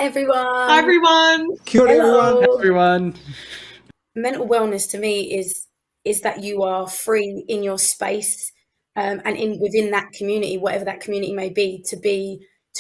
Hi Hi everyone. everyone. Kia ora, everyone. Hello. Everyone. Mental wellness to me is that you are free in your space, and in within that community, whatever that community may be to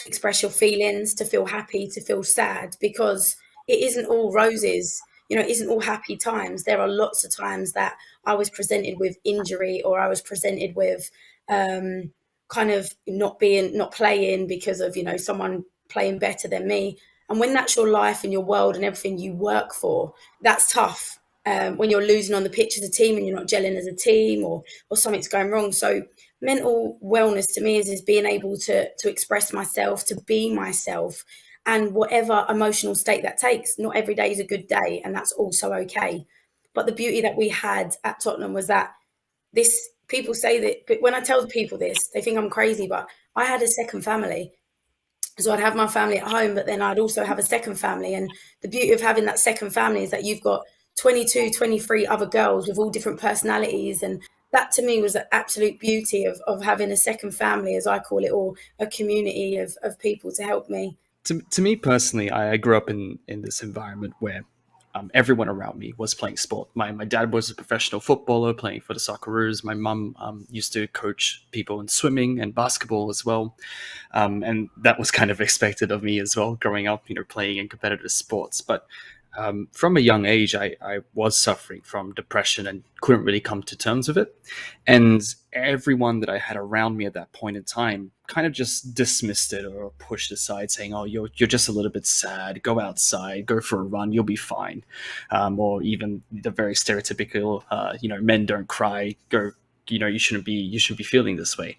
express your feelings, to feel happy, to feel sad, because it isn't all roses. It isn't all happy times. There are lots of times that I was presented with injury, or I was presented with kind of not playing because of someone playing better than me. And when that's your life and your world and everything you work for, that's tough. When you're losing on the pitch as a team and you're not gelling as a team, or something's going wrong. So mental wellness to me is being able to express myself, to be myself, and whatever emotional state that takes. Not every day is a good day, and that's also okay. But the beauty that we had at Tottenham was that this people say that, but when I tell people this, they think I'm crazy, but I had a second family. So I'd have my family at home, but then I'd also have a second family. And the beauty of having that second family is that you've got 22, 23 other girls with all different personalities. And that to me was the absolute beauty of having a second family, as I call it, or a community of people to help me. To me personally, I grew up in this environment where everyone around me was playing sport. My dad was a professional footballer playing for the Socceroos. My mum used to coach people in swimming and basketball as well. And that was kind of expected of me as well, growing up, playing in competitive sports. But from a young age, I was suffering from depression and couldn't really come to terms with it. And everyone that I had around me at that point in time kind of just dismissed it or pushed aside, saying, "Oh, you're just a little bit sad. Go outside, go for a run, you'll be fine." Or even the very stereotypical, men don't cry. Go, you shouldn't be feeling this way.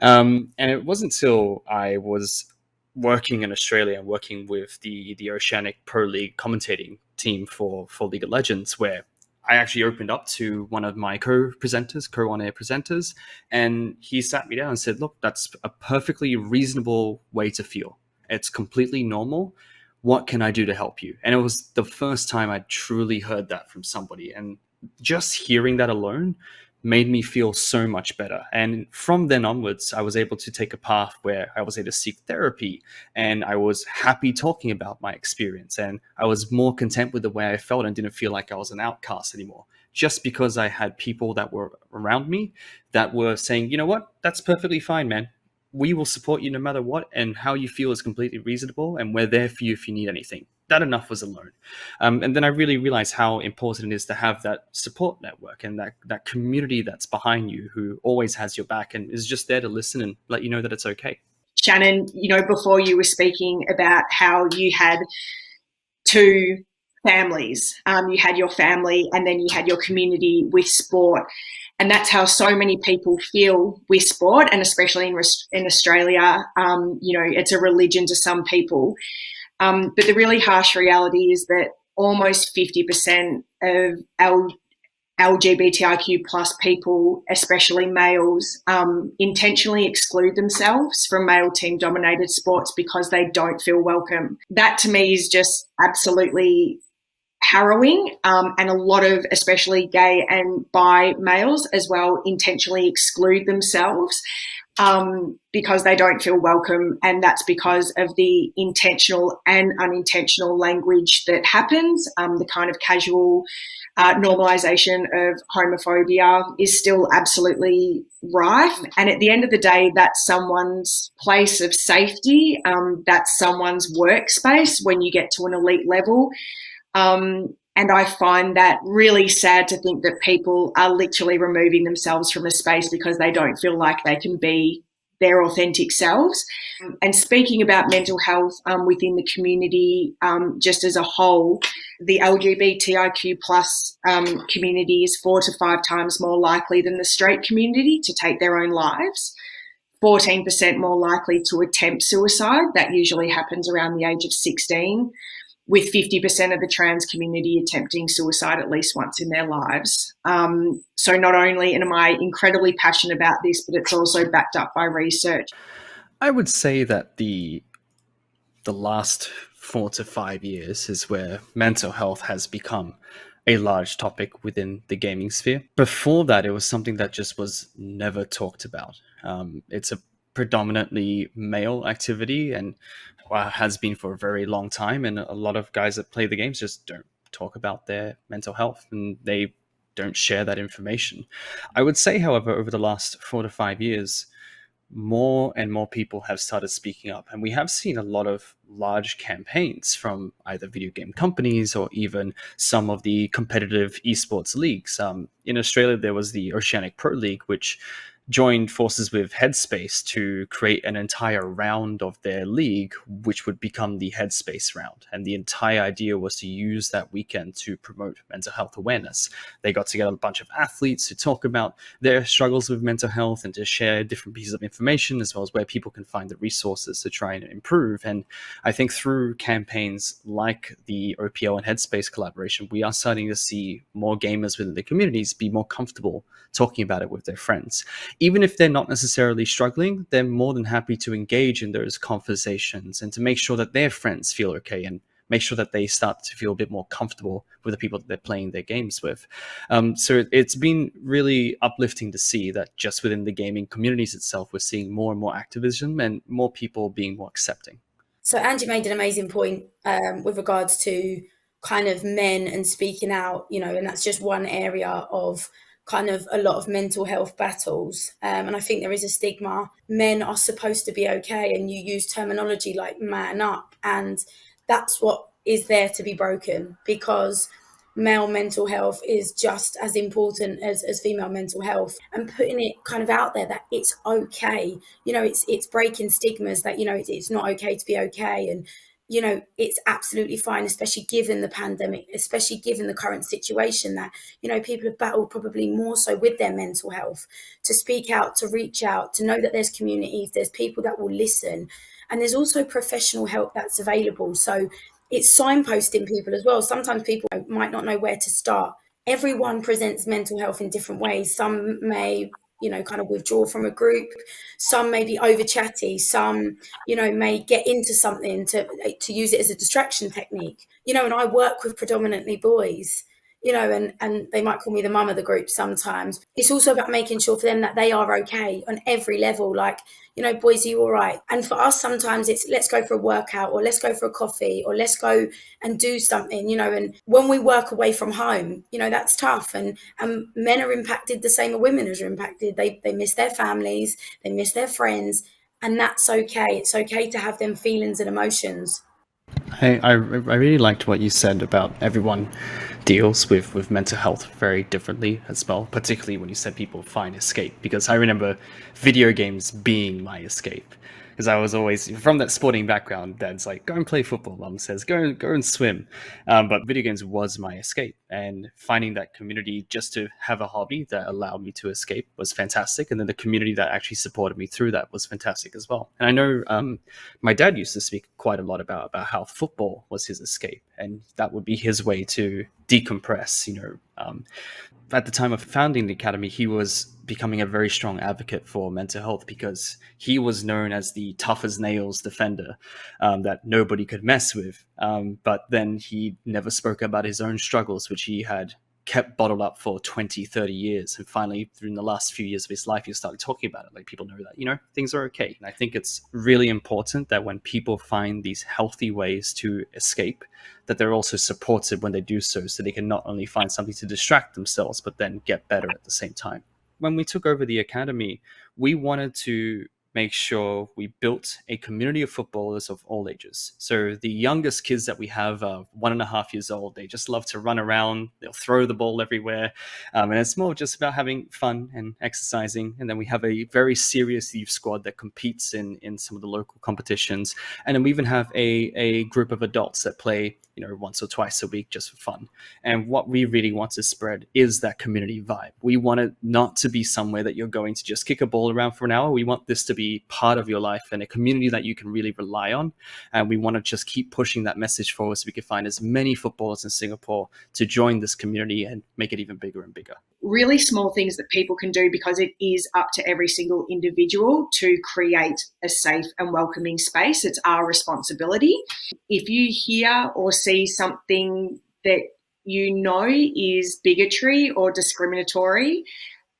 And it wasn't until I was working in Australia and working with the Oceanic Pro League commentating team for League of Legends, where I actually opened up to one of my co-on-air presenters, and he sat me down and said, "Look, that's a perfectly reasonable way to feel. It's completely normal. What can I do to help you?" And it was the first time I truly heard that from somebody, and just hearing that alone made me feel so much better. And from then onwards, I was able to take a path where I was able to seek therapy, and I was happy talking about my experience, and I was more content with the way I felt and didn't feel like I was an outcast anymore, just because I had people that were around me that were saying, "You know what, that's perfectly fine, man. We will support you no matter what, and how you feel is completely reasonable, and we're there for you if you need anything." That enough was alone. And then I really realized how important it is to have that support network and that community that's behind you, who always has your back and is just there to listen and let you know that it's okay. Shannon, before you were speaking about how you had two families. You had your family and then you had your community with sport. And that's how so many people feel with sport, and especially in Australia, it's a religion to some people. But the really harsh reality is that almost 50% of LGBTIQ plus people, especially males, intentionally exclude themselves from male team dominated sports because they don't feel welcome. That to me is just absolutely harrowing, and a lot of especially gay and bi males as well intentionally exclude themselves because they don't feel welcome, and that's because of the intentional and unintentional language that happens. The kind of casual normalization of homophobia is still absolutely rife, and at the end of the day, that's someone's place of safety. That's someone's workspace when you get to an elite level. And I find that really sad to think that people are literally removing themselves from a space because they don't feel like they can be their authentic selves. And speaking about mental health within the community, just as a whole, the LGBTIQ plus community is 4 to 5 times more likely than the straight community to take their own lives. 14% more likely to attempt suicide. That usually happens around the age of 16. With 50% of the trans community attempting suicide at least once in their lives. So not only am I incredibly passionate about this, but it's also backed up by research. I would say that the last 4 to 5 years is where mental health has become a large topic within the gaming sphere. Before that, it was something that just was never talked about. It's a predominantly male activity, and has been for a very long time, and a lot of guys that play the games just don't talk about their mental health, and they don't share that information. I would say, however, over the last 4 to 5 years, more and more people have started speaking up, and we have seen a lot of large campaigns from either video game companies or even some of the competitive esports leagues. In Australia, there was the Oceanic Pro League, which joined forces with Headspace to create an entire round of their league, which would become the Headspace round. And the entire idea was to use that weekend to promote mental health awareness. They got together a bunch of athletes to talk about their struggles with mental health and to share different pieces of information, as well as where people can find the resources to try and improve. And I think through campaigns like the OPL and Headspace collaboration, we are starting to see more gamers within the communities be more comfortable talking about it with their friends. Even if they're not necessarily struggling, they're more than happy to engage in those conversations and to make sure that their friends feel okay and make sure that they start to feel a bit more comfortable with the people that they're playing their games with. So it's been really uplifting to see that just within the gaming communities itself, we're seeing more and more activism and more people being more accepting. So Angie made an amazing point with regards to kind of men and speaking out, and that's just one area of kind of a lot of mental health battles. And I think there is a stigma. Men are supposed to be okay, and you use terminology like man up, and that's what is there to be broken, because male mental health is just as important as female mental health, and putting it kind of out there that it's okay. It's breaking stigmas that, it's not okay to be okay. And, it's absolutely fine, especially given the pandemic, especially given the current situation that, people have battled probably more so with their mental health, to speak out, to reach out, to know that there's communities, there's people that will listen. And there's also professional help that's available. So it's signposting people as well. Sometimes people might not know where to start. Everyone presents mental health in different ways. Some may, kind of withdraw from a group. Some may be over chatty. Some, may get into something to use it as a distraction technique. And I work with predominantly boys, and they might call me the mum of the group sometimes. It's also about making sure for them that they are okay on every level. Like, boys, are you all right? And for us, sometimes it's let's go for a workout, or let's go for a coffee, or let's go and do something, and when we work away from home, that's tough. And men are impacted the same as women are impacted. They miss their families, they miss their friends, and that's okay. It's okay to have them feelings and emotions. I really liked what you said about everyone deals with mental health very differently as well, particularly when you said people find escape, because I remember video games being my escape. Because I was always from that sporting background. Dad's like, go and play football. Mum says, go and swim. But video games was my escape, and finding that community just to have a hobby that allowed me to escape was fantastic. And then the community that actually supported me through that was fantastic as well. And I know my dad used to speak quite a lot about how football was his escape, and that would be his way to decompress. At the time of founding the academy, he was becoming a very strong advocate for mental health, because he was known as the tough as nails defender that nobody could mess with. But then he never spoke about his own struggles, which he had kept bottled up for 20, 30 years. And finally, through the last few years of his life, he started talking about it. Like, people know that, things are okay. And I think it's really important that when people find these healthy ways to escape, that they're also supported when they do so they can not only find something to distract themselves, but then get better at the same time. When we took over the academy, we wanted to make sure we built a community of footballers of all ages. So the youngest kids that we have are 1.5 years old. They just love to run around. They'll throw the ball everywhere. And it's more just about having fun and exercising. And then we have a very serious youth squad that competes in some of the local competitions. And then we even have a group of adults that play, once or twice a week just for fun. And what we really want to spread is that community vibe. We want it not to be somewhere that you're going to just kick a ball around for an hour. We want this to be part of your life and a community that you can really rely on. And we want to just keep pushing that message forward so we can find as many footballers in Singapore to join this community and make it even bigger and bigger. Really small things that people can do, because it is up to every single individual to create a safe and welcoming space. It's our responsibility. If you hear or see something that is bigotry or discriminatory,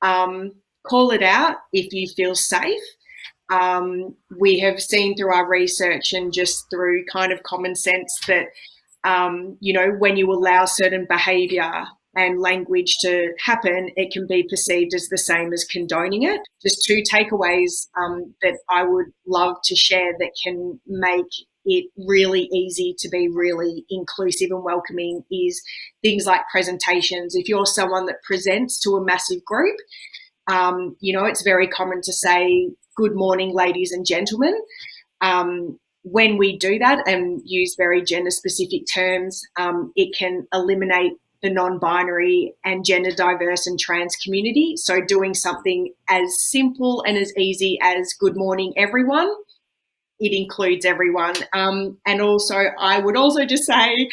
call it out if you feel safe. We have seen through our research and just through kind of common sense that, when you allow certain behaviour and language to happen, it can be perceived as the same as condoning it. Just two takeaways that I would love to share that can make it really easy to be really inclusive and welcoming is things like presentations. If you're someone that presents to a massive group, it's very common to say, "Good morning, ladies and gentlemen." When we do that and use very gender-specific terms, it can eliminate the non-binary and gender diverse and trans community. So doing something as simple and as easy as "Good morning, everyone," it includes everyone. And also, I would also just say,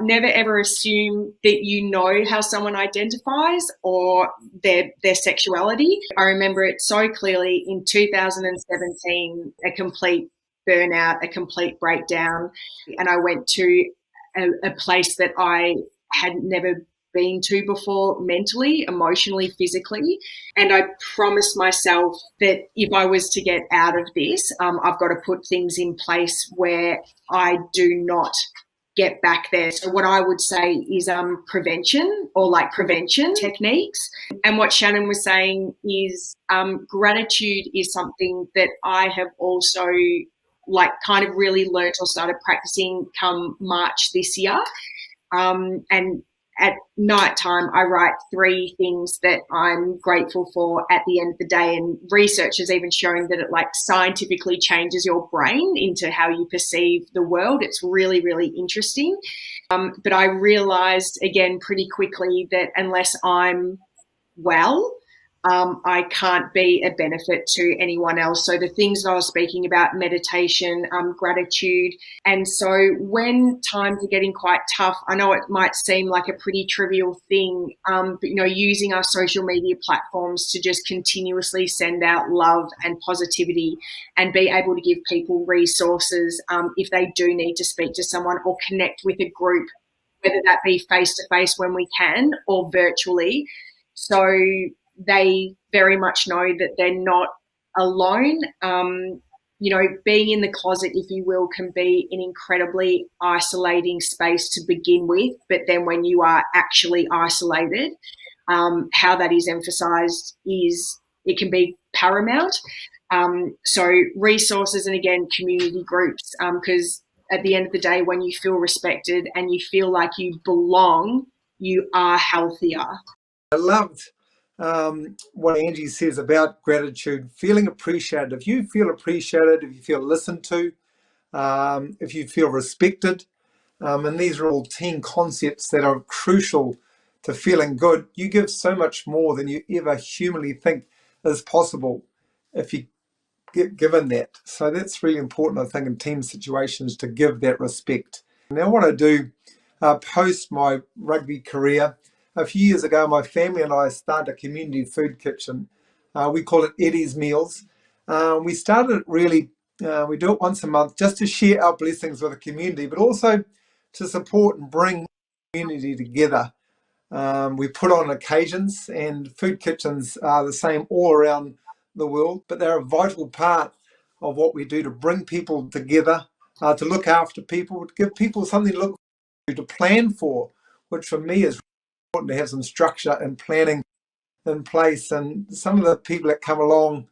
never ever assume that you know how someone identifies or their sexuality. I remember it so clearly in 2017, a complete burnout, a complete breakdown. And I went to a place that I had never been to before, mentally, emotionally, physically. And I promised myself that if I was to get out of this, I've got to put things in place where I do not get back there. So what I would say is prevention, or like prevention techniques. And what Shannon was saying is gratitude is something that I have also kind of really learnt or started practicing come March this year. And at night time, I write 3 things that I'm grateful for at the end of the day. And research has even shown that it scientifically changes your brain into how you perceive the world. It's really, really interesting. But I realized again pretty quickly that unless I'm well, I can't be a benefit to anyone else. So the things that I was speaking about, meditation, gratitude. And so when times are getting quite tough, I know it might seem like a pretty trivial thing, but, using our social media platforms to just continuously send out love and positivity and be able to give people resources if they do need to speak to someone or connect with a group, whether that be face-to-face when we can or virtually. So they very much know that they're not alone. Being in the closet, if you will, can be an incredibly isolating space to begin with. But then when you are actually isolated, how that is emphasised is it can be paramount. So resources and, again, community groups, because at the end of the day, when you feel respected and you feel like you belong, you are healthier. I loved what Angie says about gratitude, feeling appreciated. If you feel appreciated, if you feel listened to, if you feel respected, and these are all team concepts that are crucial to feeling good, you give so much more than you ever humanly think is possible if you get given that. So that's really important, I think, in team situations to give that respect. Now, what I do post my rugby career, a few years ago, my family and I started a community food kitchen. We call it Eddie's Meals. We started it really, we do it once a month just to share our blessings with the community, but also to support and bring the community together. We put on occasions, and food kitchens are the same all around the world, but they're a vital part of what we do to bring people together, to look after people, to give people something to look to plan for, which for me is important to have some structure and planning in place. And some of the people that come along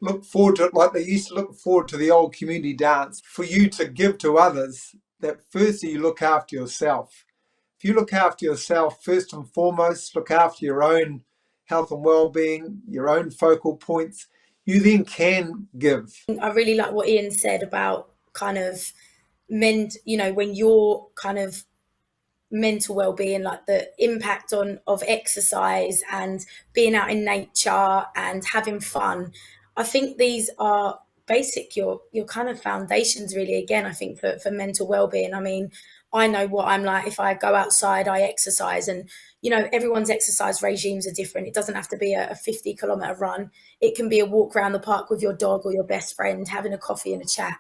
look forward to it like they used to look forward to the old community dance. For you to give to others, that firstly you look after yourself. If you look after yourself, first and foremost, look after your own health and well-being, your own focal points, you then can give. I really like what Ian said about kind of when you're kind of mental well-being, like the impact of exercise and being out in nature and having fun. I think these are basic, your kind of foundations really, again, I think for mental well-being. I mean, I know what I'm like. If I go outside, I exercise, and everyone's exercise regimes are different. It doesn't have to be a 50-kilometer run. It can be a walk around the park with your dog or your best friend, having a coffee and a chat.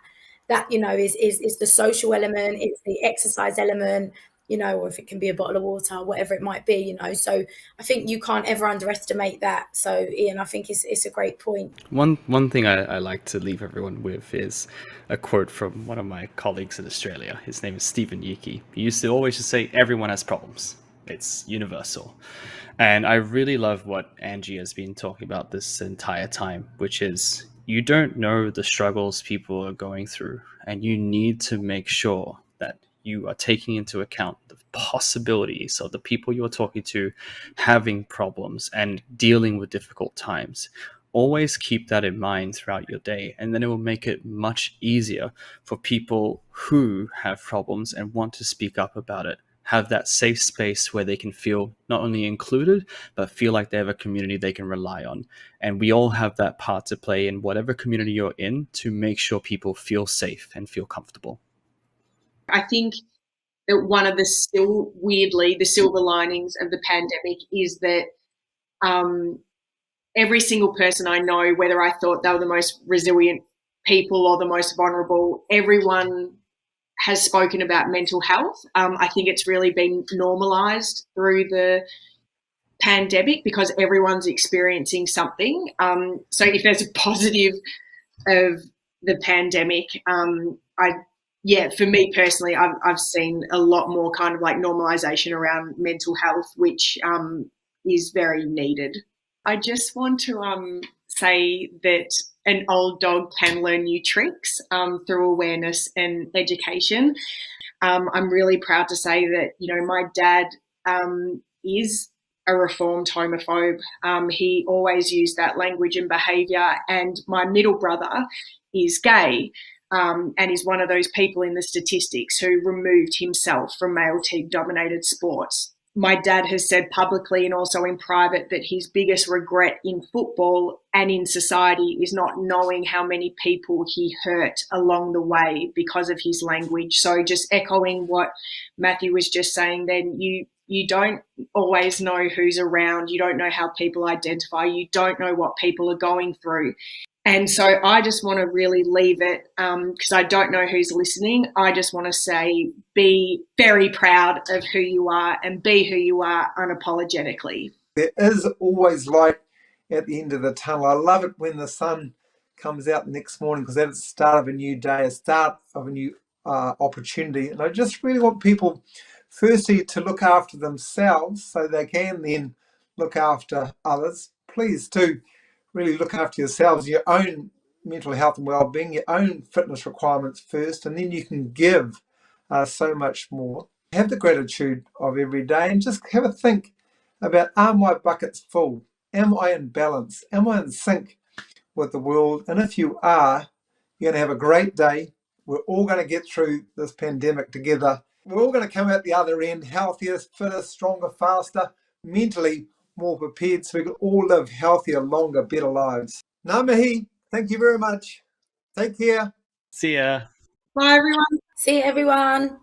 That is the social element, it's the exercise element. or if it can be a bottle of water, whatever it might be. So I think you can't ever underestimate that. So Ian, I think it's a great point. One thing I like to leave everyone with is a quote from one of my colleagues in Australia. His name is Stephen Yuki. He used to always just say, everyone has problems. It's universal. And I really love what Angie has been talking about this entire time, which is you don't know the struggles people are going through, and you need to make sure that you are taking into account the possibilities of the people you're talking to having problems and dealing with difficult times. Always keep that in mind throughout your day, and then it will make it much easier for people who have problems and want to speak up about it, have that safe space where they can feel not only included, but feel like they have a community they can rely on. And we all have that part to play in whatever community you're in to make sure people feel safe and feel comfortable. I think that one of the silver linings of the pandemic is that every single person I know, whether I thought they were the most resilient people or the most vulnerable, everyone has spoken about mental health. I think it's really been normalized through the pandemic because everyone's experiencing something. So if there's a positive of the pandemic, for me personally, I've seen a lot more kind of like normalization around mental health, which is very needed. I just want to say that an old dog can learn new tricks through awareness and education. I'm really proud to say that, my dad is a reformed homophobe. He always used that language and behaviour, and my middle brother is gay. And is one of those people in the statistics who removed himself from male team-dominated sports. My dad has said publicly and also in private that his biggest regret in football and in society is not knowing how many people he hurt along the way because of his language. So just echoing what Matthew was just saying then, you don't always know who's around. You don't know how people identify. You don't know what people are going through. And so I just want to really leave it, because I don't know who's listening. I just want to say, be very proud of who you are and be who you are unapologetically. There is always light at the end of the tunnel. I love it when the sun comes out the next morning because that's the start of a new day, a start of a new opportunity. And I just really want people, firstly, to look after themselves so they can then look after others. Please do really look after yourselves, your own mental health and well-being, your own fitness requirements first, and then you can give so much more. Have the gratitude of every day and just have a think about, are my buckets full? Am I in balance? Am I in sync with the world? And if you are, you're going to have a great day. We're all going to get through this pandemic together. We're all going to come out the other end healthier, fitter, stronger, faster, mentally more prepared, so we can all live healthier, longer, better lives. Ngā mihi, thank you very much. Take care. See ya. Bye, everyone. See you, everyone.